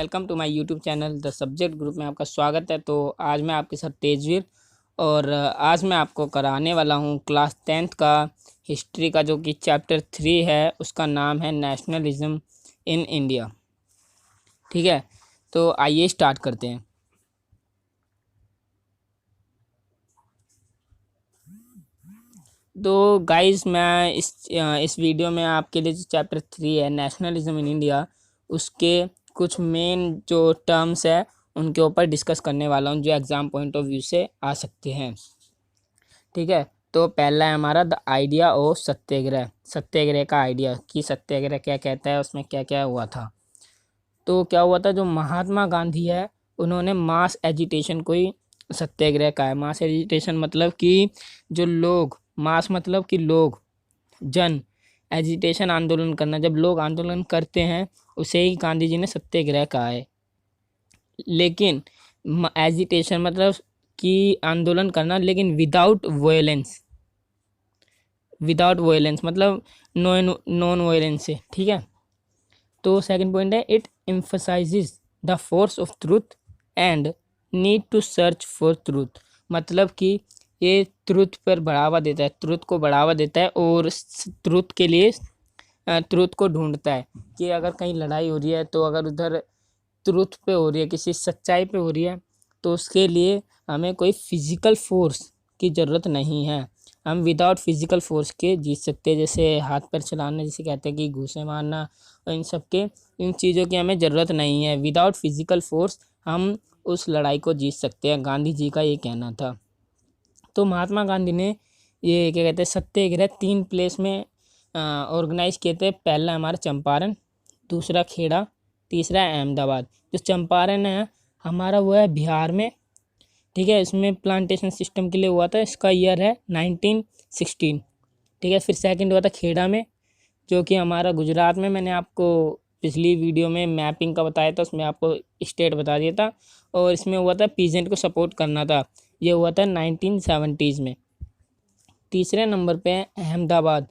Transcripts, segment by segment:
Welcome to my YouTube channel the subject group में आपका स्वागत है। तो आज मैं आपके साथ तेजवीर और आज मैं आपको कराने वाला हूँ क्लास 10th का हिस्ट्री का जो कि चैप्टर 3 है। उसका नाम है नेशनलिज्म इन इंडिया। ठीक है, तो आइए स्टार्ट करते हैं। तो गाइस मैं इस वीडियो में आपके लिए जो चैप्टर 3 है नेशनलिज्म इन इंडिया, उसके कुछ मेन जो टर्म्स है उनके ऊपर डिस्कस करने वाला हूँ जो एग्ज़ाम पॉइंट ऑफ व्यू से आ सकते हैं। ठीक है, तो पहला है हमारा द आइडिया ऑफ सत्याग्रह। सत्याग्रह का आइडिया कि सत्याग्रह क्या कहता है, उसमें क्या क्या हुआ था। तो क्या हुआ था, जो महात्मा गांधी है उन्होंने मास एजिटेशन को ही सत्याग्रह का है। मास एजिटेशन मतलब कि जो लोग, मास मतलब कि लोग, जन, एजिटेशन आंदोलन करना, जब लोग आंदोलन करते हैं उसे ही गांधी जी ने सत्याग्रह कहा है। लेकिन एजिटेशन मतलब कि आंदोलन करना लेकिन विदाउट वायलेंस, विदाउट वायलेंस मतलब नॉन वायलेंस से। ठीक है, तो सेकंड पॉइंट है it emphasises the force of truth and need to search for truth. मतलब कि ये ट्रूथ पर बढ़ावा देता है, ट्रूथ को बढ़ावा देता है और ट्रूथ के लिए ट्रूथ को ढूंढता है कि अगर कहीं लड़ाई हो रही है तो अगर उधर ट्रूथ पे हो रही है, किसी सच्चाई पे हो रही है, तो उसके लिए हमें कोई फिजिकल फोर्स की ज़रूरत नहीं है। हम विदाउट फिजिकल फोर्स के जीत सकते हैं, जैसे हाथ पैर चलाना, जैसे कहते हैं कि घूसे मारना, और इन चीज़ों की हमें ज़रूरत नहीं है। विदाउट फिजिकल फोर्स हम उस लड़ाई को जीत सकते हैं, गांधी जी का ये कहना था। तो महात्मा गांधी ने ये क्या कहते हैं सत्याग्रह 3 प्लेस में ऑर्गेनाइज किए थे। पहला हमारा चंपारण, दूसरा खेड़ा, तीसरा अहमदाबाद। जो चंपारण है हमारा वो है बिहार में। ठीक है, इसमें प्लांटेशन सिस्टम के लिए हुआ था। इसका ईयर है 1916। ठीक है, फिर सेकंड हुआ था खेड़ा में, जो कि हमारा गुजरात में। मैंने आपको पिछली वीडियो में मैपिंग का बताया था, उसमें आपको स्टेट बता दिया था। और इसमें हुआ था पीजेंट को सपोर्ट करना था, ये हुआ था 1970s में। तीसरे नंबर पे है अहमदाबाद।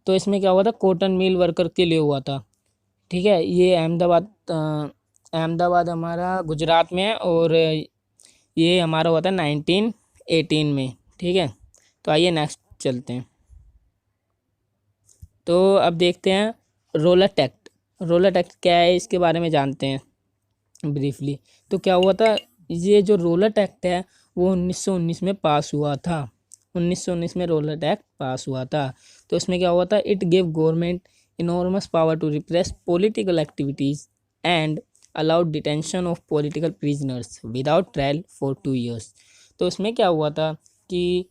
तो इसमें क्या हुआ था, कॉटन मिल वर्कर के लिए हुआ था। ठीक है, ये अहमदाबाद हमारा गुजरात में है और ये हमारा हुआ था 1918 में। ठीक है, तो आइए नेक्स्ट चलते हैं। तो अब देखते हैं रोलट एक्ट। रोलट एक्ट क्या है इसके बारे में जानते हैं ब्रीफली। तो क्या हुआ था, ये जो रोलट एक्ट है वो 1919 में पास हुआ था। 1919 में रोलट एक्ट पास हुआ था। तो इसमें क्या हुआ था, it give government enormous power to repress political activities and allowed detention of political prisoners without trial for 2 years। तो इसमें क्या हुआ था कि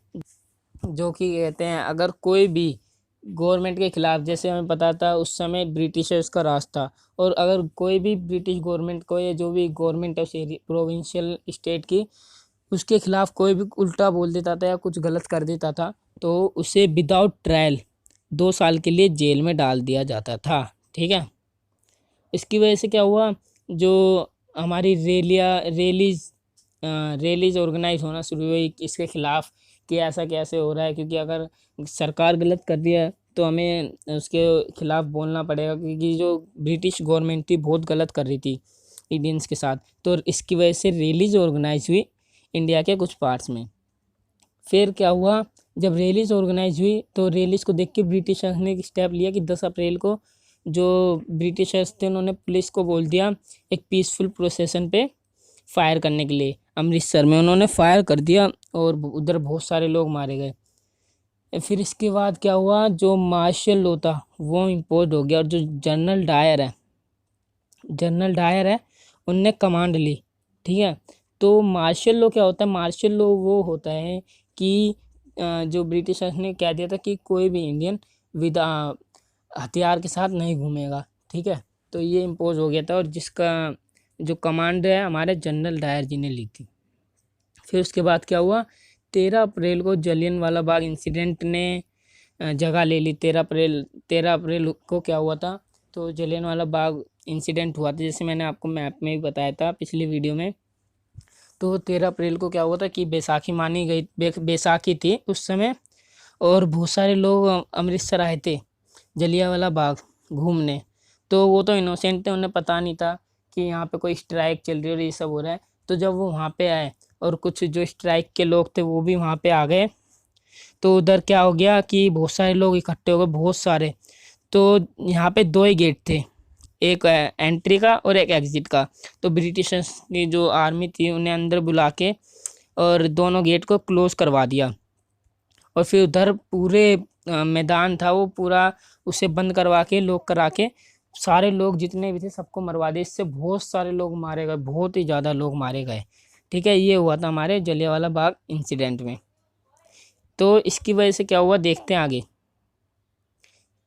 जो कि कहते हैं अगर कोई भी गवर्नमेंट के खिलाफ, जैसे हमें पता था उस समय ब्रिटिशर्स का राज था, और अगर कोई भी ब्रिटिश गवर्नमेंट को या जो भी गवर्नमेंट है उस प्रोविंशियल स्टेट की, उसके खिलाफ कोई भी उल्टा बोल देता था या कुछ गलत कर देता था, तो उसे विदाउट ट्रायल 2 साल के लिए जेल में डाल दिया जाता था। ठीक है, इसकी वजह से क्या हुआ, जो हमारी रैलीज ऑर्गेनाइज होना शुरू हुई इसके खिलाफ कि ऐसा कैसे हो रहा है, क्योंकि अगर सरकार गलत कर रही है तो हमें उसके खिलाफ बोलना पड़ेगा, क्योंकि जो ब्रिटिश गवर्नमेंट थी बहुत गलत कर रही थी इंडियंस के साथ। तो इसकी वजह से रैलीज ऑर्गेनाइज हुई इंडिया के कुछ पार्ट्स में। फिर क्या हुआ, जब रैलीज ऑर्गेनाइज हुई तो रैलीज को देख के ब्रिटिशर्स ने एक स्टेप लिया कि 10 अप्रैल को जो ब्रिटिशर्स थे उन्होंने पुलिस को बोल दिया एक पीसफुल प्रोसेसन पे फायर करने के लिए। अमृतसर में उन्होंने फायर कर दिया और उधर बहुत सारे लोग मारे गए। फिर इसके बाद क्या हुआ, जो मार्शल लॉ था वो इम्पोज हो गया, और जो जनरल डायर है उनने कमांड ली। ठीक है, तो मार्शल लॉ क्या होता है, मार्शल लॉ वो होता है कि जो ब्रिटिशर्स ने कह दिया था कि कोई भी इंडियन विद हथियार के साथ नहीं घूमेगा। ठीक है, तो ये इम्पोज हो गया था, और जिसका जो कमांड है हमारे जनरल डायर जी ने ली थी। फिर उसके बाद क्या हुआ, 13 अप्रैल को जलियनवाला बाग इंसिडेंट ने जगह ले ली। 13 अप्रैल को क्या हुआ था, तो जलियनवाला बाग इंसिडेंट हुआ था, जैसे मैंने आपको मैप में भी बताया था पिछली वीडियो में। तो 13 अप्रैल को क्या हुआ था कि बैसाखी मानी गई, बैसाखी थी उस समय, और बहुत सारे लोग अमृतसर आए थे जलियांवाला बाग घूमने। तो वो तो इनोसेंट थे, उन्हें पता नहीं था कि यहाँ पे कोई स्ट्राइक चल रही है और ये सब हो रहा है। तो जब वो वहाँ पे आए और कुछ जो स्ट्राइक के लोग थे वो भी वहाँ पे आ गए, तो उधर क्या हो गया कि बहुत सारे लोग इकट्ठे हो गए, बहुत सारे। तो यहाँ पे दो ही गेट थे, एक एंट्री का और एक एग्जिट का। तो ब्रिटिशर्स की जो आर्मी थी उन्हें अंदर बुला के और दोनों गेट को क्लोज करवा दिया। और फिर उधर पूरे मैदान था वो पूरा, उसे बंद करवा के लॉक करा के सारे लोग जितने भी थे सबको मरवा दिए। इससे बहुत सारे लोग मारे गए, बहुत ही ज़्यादा लोग मारे गए। ठीक है, ये हुआ था हमारे जलियांवाला बाग इंसिडेंट में। तो इसकी वजह से क्या हुआ देखते हैं आगे।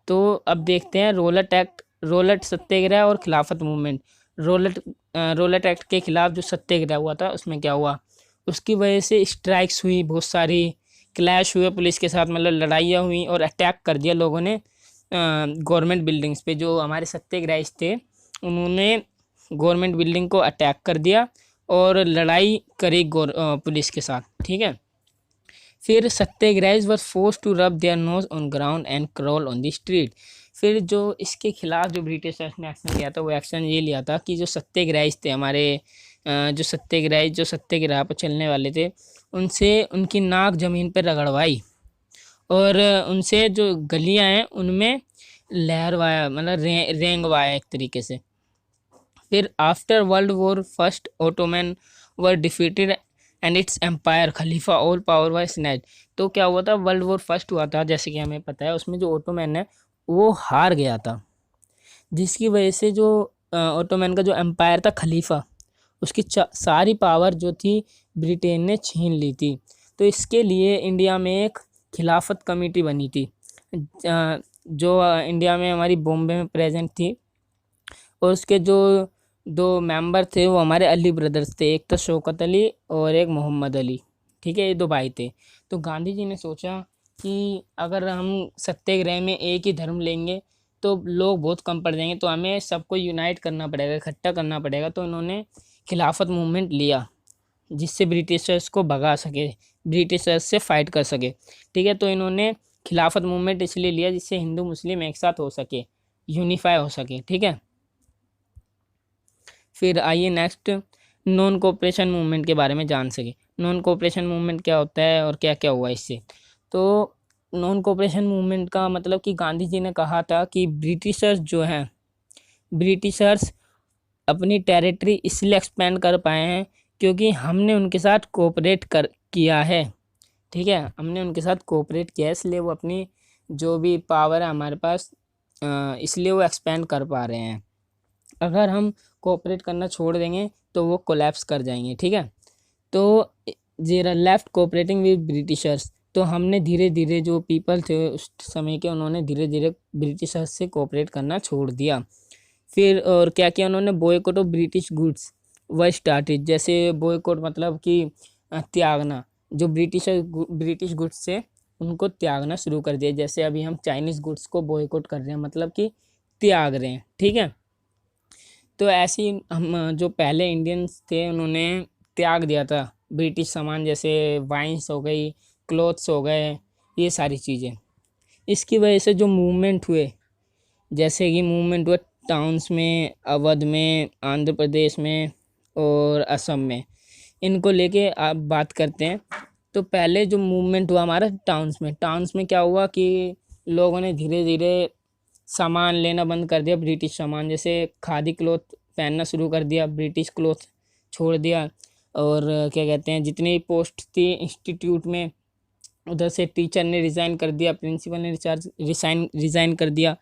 तो अब देखते हैं रोलट एक्ट, रोलट सत्याग्रह और खिलाफत मूवमेंट। रोलट एक्ट के खिलाफ जो सत्याग्रह हुआ था उसमें क्या हुआ, उसकी वजह से स्ट्राइक्स हुई, बहुत सारी क्लैश हुए पुलिस के साथ, मतलब लड़ाइयाँ हुई और अटैक कर दिया लोगों ने गवर्नमेंट बिल्डिंग्स पे। जो हमारे सत्याग्रही थे उन्होंने गवर्नमेंट बिल्डिंग को अटैक कर दिया और लड़ाई करी पुलिस के साथ। ठीक है, फिर satyagrahis were force to rub their nose on ground and crawl on the street. फिर जो इसके खिलाफ जो ब्रिटिशर्स ने एक्शन लिया था वो एक्शन ये लिया था कि जो सत्याग्रही थे हमारे, जो सत्याग्रह पर चलने वाले थे, उनसे उनकी नाक ज़मीन पर रगड़वाई और उनसे जो गलियां हैं उनमें लहरवाया, मतलब रेंगवाया एक तरीके से। फिर after world war first Ottoman were defeated and its empire खलीफा ऑल पावर वाज स्नैच्ड। तो क्या हुआ था, वर्ल्ड वॉर फर्स्ट हुआ था जैसे कि हमें पता है, उसमें जो ओटोमैन है वो हार गया था, जिसकी वजह से जो ओटोमैन का जो एम्पायर था खलीफा, उसकी सारी पावर जो थी ब्रिटेन ने छीन ली थी। तो इसके लिए इंडिया में एक खिलाफत कमेटी बनी थी जो इंडिया में हमारी बॉम्बे में प्रेजेंट थी। और उसके जो दो मेंबर थे वो हमारे अली ब्रदर्स थे, एक तो शौकत अली और एक मोहम्मद अली। ठीक है, ये दो भाई थे। तो गांधी जी ने सोचा कि अगर हम सत्याग्रह में एक ही धर्म लेंगे तो लोग बहुत कम पड़ जाएंगे, तो हमें सबको यूनाइट करना पड़ेगा, इकट्ठा करना पड़ेगा। तो इन्होंने खिलाफत मूवमेंट लिया जिससे ब्रिटिशर्स को भगा सके, ब्रिटिशर्स से फाइट कर सके। ठीक है, तो इन्होंने खिलाफत मूवमेंट इसलिए लिया जिससे हिंदू मुस्लिम एक साथ हो सके, यूनिफाई हो सके। ठीक है, फिर आइए नेक्स्ट नॉन कोऑपरेशन मूवमेंट के बारे में जान सके। नॉन कोऑपरेशन मूवमेंट क्या होता है और क्या क्या हुआ इससे। तो नॉन कोऑपरेशन मूवमेंट का मतलब कि गांधी जी ने कहा था कि ब्रिटिशर्स जो हैं, ब्रिटिशर्स अपनी टेरिटरी इसलिए एक्सपेंड कर पाए हैं क्योंकि हमने उनके साथ कोऑपरेट किया है। ठीक है, हमने उनके साथ कोऑपरेट किया है, इसलिए वो अपनी जो भी पावर है हमारे पास, इसलिए वो एक्सपेंड कर पा रहे हैं। अगर हम कोऑपरेट करना छोड़ देंगे तो वो कोलैप्स कर जाएंगे। ठीक है, तो जेरा लेफ्ट कोऑपरेटिंग विद ब्रिटिशर्स। तो हमने धीरे धीरे, जो पीपल थे उस समय के, उन्होंने धीरे धीरे ब्रिटिशर्स से कोऑपरेट करना छोड़ दिया। फिर और क्या किया उन्होंने, बॉयकॉट ऑफ ब्रिटिश गुड्स व स्टार्टेड। जैसे बॉयकॉट मतलब कि त्यागना, जो ब्रिटिश गुड्स से उनको त्यागना शुरू कर दिया। जैसे अभी हम चाइनीज़ गुड्स को बॉयकॉट कर रहे हैं, मतलब कि त्याग रहे हैं। ठीक है, तो ऐसे ही हम जो पहले इंडियंस थे उन्होंने त्याग दिया था ब्रिटिश सामान, जैसे वाइन्स हो गई, क्लोथ्स हो गए, ये सारी चीज़ें। इसकी वजह से जो मूवमेंट हुए, जैसे कि मूवमेंट हुए टाउन्स में, अवध में, आंध्र प्रदेश में और असम में, इनको लेके आप बात करते हैं। तो पहले जो मूवमेंट हुआ हमारा टाउन्स में क्या हुआ कि लोगों ने धीरे धीरे सामान लेना बंद कर दिया, ब्रिटिश सामान, जैसे खादी क्लॉथ पहनना शुरू कर दिया, ब्रिटिश क्लॉथ छोड़ दिया। और क्या कहते हैं, जितनी पोस्ट थी इंस्टीट्यूट में उधर से टीचर ने रिज़ाइन कर दिया, प्रिंसिपल ने रिज़ाइन कर दिया।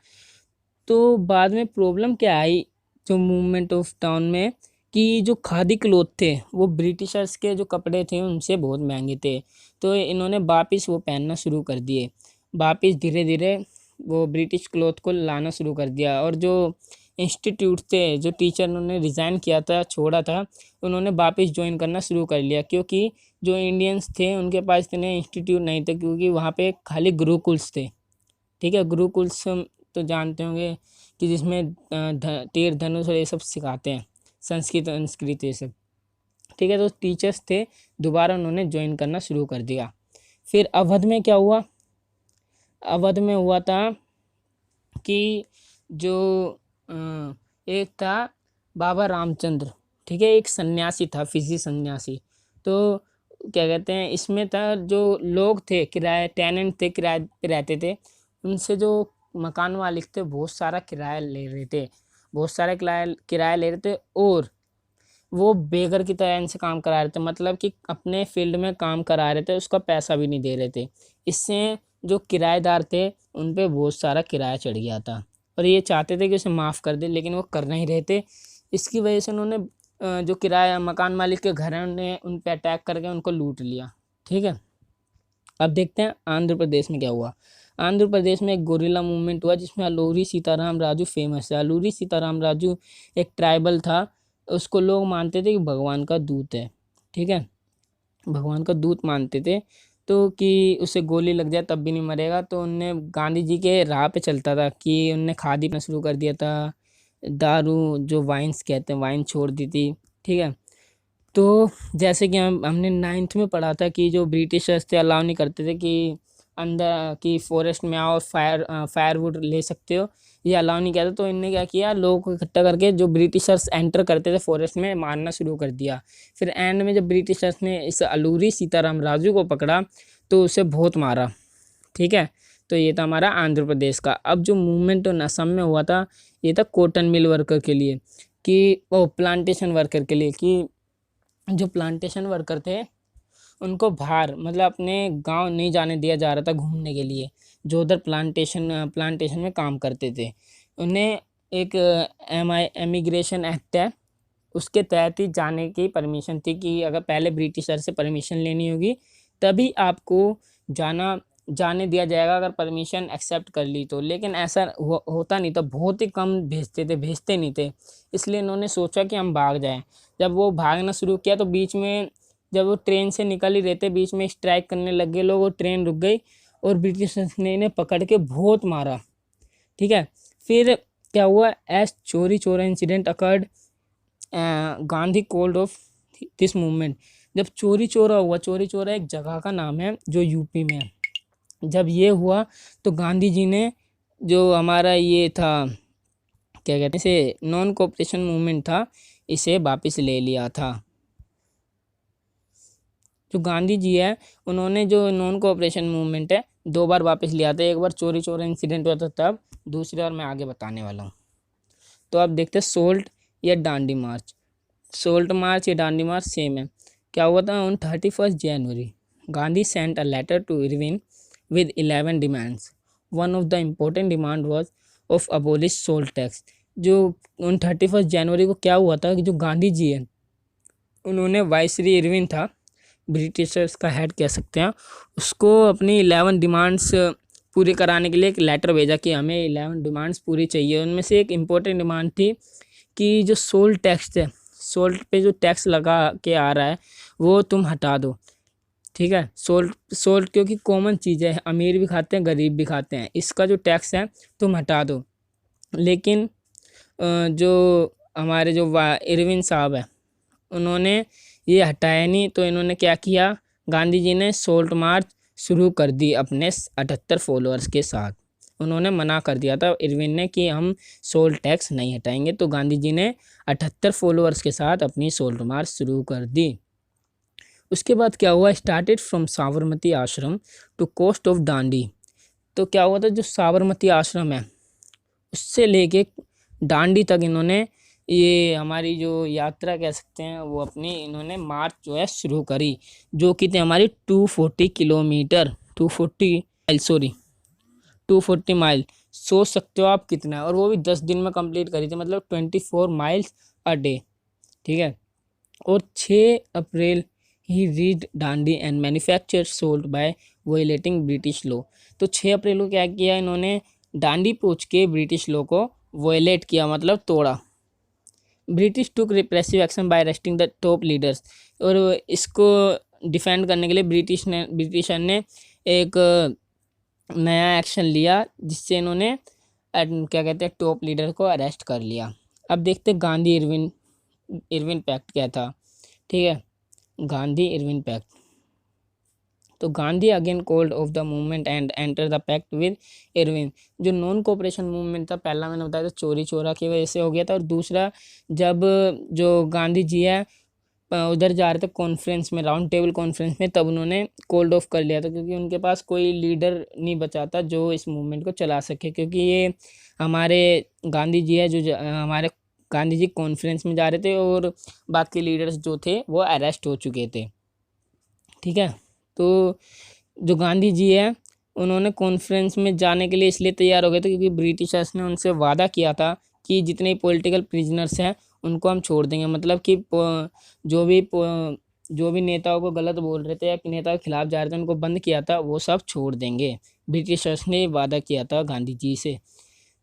तो बाद में प्रॉब्लम क्या आई जो मूवमेंट ऑफ टाउन में, कि जो खादी क्लॉथ थे वो ब्रिटिशर्स के जो कपड़े थे उनसे बहुत महंगे थे। तो इन्होंने वापस वो पहनना शुरू कर दिए, वापस धीरे धीरे वो ब्रिटिश क्लॉथ को लाना शुरू कर दिया। और जो इंस्टीट्यूट थे, जो टीचर उन्होंने रिज़ाइन किया था, छोड़ा था, उन्होंने वापस ज्वाइन करना शुरू कर लिया, क्योंकि जो इंडियंस थे उनके पास इतने इंस्टीट्यूट नहीं थे, क्योंकि वहाँ पे खाली गुरुकुल्स थे। ठीक है, गुरुकुल्स तो जानते होंगे कि जिसमें तीर धनुष और ये सब सिखाते हैं, संस्कृत ये सब। ठीक है, तो टीचर्स थे, दोबारा उन्होंने ज्वाइन करना शुरू कर दिया। फिर अवध में क्या हुआ, अवध में हुआ था कि जो एक था बाबा रामचंद्र, ठीक है, एक सन्यासी था, फिजी सन्यासी। तो क्या कहते हैं, इसमें था जो लोग थे किराए टेनेंट थे, किराए पे रहते थे, उनसे जो मकान मालिक थे बहुत सारा किराया ले रहे थे, बहुत सारा किराया किराया ले रहे थे, और वो बेगर की तरह इनसे काम करा रहे थे, मतलब कि अपने फील्ड में काम करा रहे थे, उसका पैसा भी नहीं दे रहे थे। इससे जो किराएदार थे उन पे बहुत सारा किराया चढ़ गया था, और ये चाहते थे कि उसे माफ़ कर दे, लेकिन वो कर नहीं रहे थे। इसकी वजह से उन्होंने जो किराया मकान मालिक के घर हैं उन्हें उन पे अटैक करके उनको लूट लिया। ठीक है, अब देखते हैं आंध्र प्रदेश में क्या हुआ। आंध्र प्रदेश में एक गोरिल्ला मूवमेंट हुआ जिसमें अलूरी सीताराम राजू फेमस है। अलूरी सीताराम राजू एक ट्राइबल था, उसको लोग मानते थे कि भगवान का दूत है। ठीक है, भगवान का दूत मानते थे, तो कि उसे गोली लग जाए तब भी नहीं मरेगा। तो उनने गांधी जी के राह पे चलता था कि उनने खादी पीना शुरू कर दिया था, दारू जो वाइन्स कहते हैं वाइन छोड़ दी थी। ठीक है, तो जैसे कि हमने 9th में पढ़ा था कि जो ब्रिटिशर्स थे अलाउ नहीं करते थे कि अंदर की फॉरेस्ट में आओ, फायरवुड ले सकते हो, ये अलाउ नहीं किया था। तो इनने क्या किया, लोगों को इकट्ठा करके जो ब्रिटिशर्स एंटर करते थे फॉरेस्ट में मारना शुरू कर दिया। फिर एंड में जब ब्रिटिशर्स ने इस अलूरी सीताराम राजू को पकड़ा तो उसे बहुत मारा। ठीक है, तो ये था हमारा आंध्र प्रदेश का। अब जो मूवमेंट असम में हुआ था, ये था कॉटन मिल वर्कर के लिए, कि वो प्लांटेशन वर्कर के लिए, कि जो प्लांटेशन वर्कर थे उनको बाहर मतलब अपने गांव नहीं जाने दिया जा रहा था घूमने के लिए, जो उधर प्लांटेशन में काम करते थे। उन्हें एक एमिग्रेशन एक्ट है, उसके तहत ही जाने की परमिशन थी, कि अगर पहले ब्रिटिशर से परमिशन लेनी होगी तभी आपको जाने दिया जाएगा, अगर परमिशन एक्सेप्ट कर ली तो। लेकिन ऐसा होता नहीं था, बहुत ही कम भेजते नहीं थे। इसलिए इन्होंने सोचा कि हम भाग जाएं। जब वो भागना शुरू किया तो बीच में जब वो ट्रेन से निकल ही रहे थे, बीच में स्ट्राइक करने लग गए लोग और ट्रेन रुक गई, और ब्रिटिशर्स ने इन्हें पकड़ के बहुत मारा। ठीक है, फिर क्या हुआ, एज चोरी चोरा incident occurred, Gandhi cold of this movement. जब चोरी चोरा हुआ, चोरी चोरा एक जगह का नाम है जो यूपी में है, जब ये हुआ तो गांधी जी ने जो हमारा ये था क्या कहते हैं इसे, नॉन कोऑपरेशन मूवमेंट था, इसे वापस ले लिया था। जो गांधी जी है उन्होंने जो नॉन कोऑपरेशन मूवमेंट है 2 बार वापस लिया था, एक बार चोरी चोरा इंसिडेंट हुआ था तब, दूसरी बार मैं आगे बताने वाला हूँ। तो आप देखते हैं सोल्ट या डांडी मार्च। सोल्ट मार्च या डांडी मार्च सेम है। क्या हुआ था, on 31 January Gandhi sent a letter to Irwin with 11 demands. One of the important demand was of abolish salt tax. जो उन 31 जनवरी को क्या हुआ था कि जो गांधी जी है उन्होंने वाइसरी इरविन था, ब्रिटिशर्स का हेड कह सकते हैं, उसको अपनी 11 डिमांड्स पूरी कराने के लिए एक लेटर भेजा कि हमें 11 डिमांड्स पूरी चाहिए। उनमें से एक इम्पोर्टेंट डिमांड थी कि जो सोल्ट टैक्स है, सोल्ट पे जो टैक्स लगा के आ रहा है वो तुम हटा दो। ठीक है, सोल्ट क्योंकि कॉमन चीज़ है, अमीर भी खाते हैं गरीब भी खाते हैं, इसका जो टैक्स है तुम हटा दो। लेकिन जो हमारे जो इरविन साहब है उन्होंने ये हटाया नहीं, तो इन्होंने क्या किया, गांधी जी ने सोल्ट मार्च शुरू कर दी अपने 78 फॉलोअर्स के साथ। उन्होंने मना कर दिया था इरविन ने कि हम सोल्ट टैक्स नहीं हटाएंगे, तो गांधी जी ने 78 फॉलोअर्स के साथ अपनी सोल्ट मार्च शुरू कर दी। उसके बाद क्या हुआ, स्टार्टेड फ्रॉम साबरमती आश्रम टू कोस्ट ऑफ डांडी। तो क्या हुआ था, जो साबरमती आश्रम है उससे लेके डांडी तक इन्होंने ये हमारी जो यात्रा कह सकते हैं वो अपनी इन्होंने मार्च जो है शुरू करी, जो कि थी हमारी 240 किलोमीटर, 240 माइल। सोच सकते हो आप कितना है, और वो भी 10 दिन में कंप्लीट करी थी, मतलब 24 माइल्स अ डे। ठीक है, और 6 April he reached Dandi and manufacture salt by violating British law. तो 6 अप्रैल को क्या किया इन्होंने, डांडी पहुँच के ब्रिटिश लॉ को वायलेट किया, मतलब तोड़ा। British took repressive action by arresting the top leaders. और इसको डिफेंड करने के लिए ब्रिटिशर ने एक नया एक्शन लिया, जिससे इन्होंने क्या कहते हैं टॉप लीडर को अरेस्ट कर लिया। अब देखते हैं गांधी इरविन पैक्ट क्या था। ठीक है, गांधी इरविन पैक्ट तो Gandhi again called off the movement and enter the pact with Irwin. जो नॉन कोऑपरेशन मूवमेंट था, पहला मैंने बताया था चोरी चोरा की वजह से हो गया था, और दूसरा जब जो गांधी जी है उधर जा रहे थे कॉन्फ्रेंस में, राउंड टेबल कॉन्फ्रेंस में, तब उन्होंने कोल्ड ऑफ कर लिया था, क्योंकि उनके पास कोई लीडर नहीं बचा था जो इस मूवमेंट को चला सके, क्योंकि ये हमारे गांधी जी है जो हमारे गांधी जी कॉन्फ्रेंस में जा रहे थे और बाकी लीडर्स जो थे वो अरेस्ट हो चुके थे। ठीक है, तो जो गांधी जी है उन्होंने कॉन्फ्रेंस में जाने के लिए इसलिए तैयार हो गए थे क्योंकि ब्रिटिशर्स ने उनसे वादा किया था कि जितने पॉलिटिकल प्रिजनर्स हैं उनको हम छोड़ देंगे। मतलब कि जो भी नेताओं को गलत बोल रहे थे या नेता के खिलाफ जा रहे थे उनको बंद किया था, वो सब छोड़ देंगे। ब्रिटिशर्स ने वादा किया था गांधी जी से।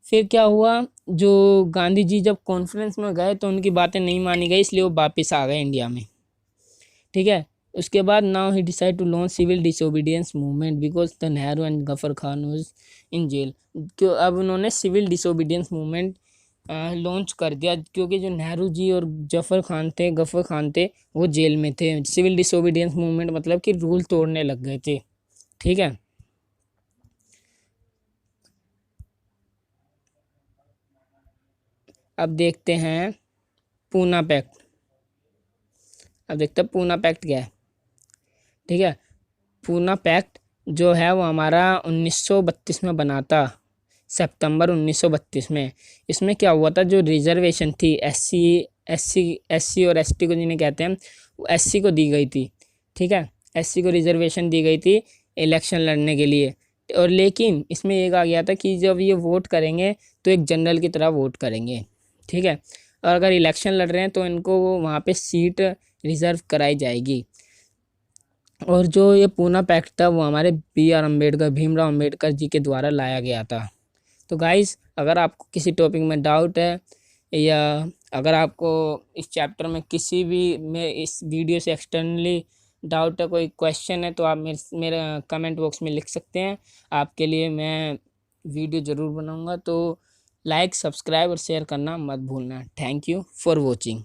फिर क्या हुआ, जो गांधी जी जब कॉन्फ्रेंस में गए तो उनकी बातें नहीं मानी गई, इसलिए वो वापस आ गए इंडिया में। ठीक है, उसके बाद now he decide to launch civil disobedience movement because the Nehru and Gaffar Khan was in jail. क्यों अब उन्होंने सिविल डिसोबीडियंस मूवमेंट लॉन्च कर दिया, क्योंकि जो नेहरू जी और गफर खान थे वो जेल में थे। सिविल डिसोबीडियंस मूवमेंट मतलब कि रूल तोड़ने लग गए थे। ठीक है, अब देखते हैं पूना पैक्ट। अब देखते हैं पूना पैक्ट क्या है। ठीक है, पूना पैक्ट जो है वो हमारा 1932 में बना था, सितंबर 1932 में। इसमें क्या हुआ था, जो रिजर्वेशन थी एससी और एसटी को जिन्हें कहते हैं, वो एससी को दी गई थी। ठीक है, एससी को रिजर्वेशन दी गई थी इलेक्शन लड़ने के लिए। और लेकिन इसमें एक आ गया था कि जब ये वोट करेंगे तो एक जनरल की तरह वोट करेंगे। ठीक है, और अगर इलेक्शन लड़ रहे हैं तो इनको वहाँ पे सीट रिज़र्व कराई जाएगी। और जो ये पूना पैक्ट था वो हमारे भीमराव अम्बेडकर जी के द्वारा लाया गया था। तो गाइस, अगर आपको किसी टॉपिक में डाउट है या अगर आपको इस चैप्टर में किसी भी में इस वीडियो से एक्सटर्नली डाउट है, कोई क्वेश्चन है, तो आप मेरे कमेंट बॉक्स में लिख सकते हैं। आपके लिए मैं वीडियो ज़रूर बनाऊंगा। तो लाइक, सब्सक्राइब और शेयर करना मत भूलना। Thank you for watching.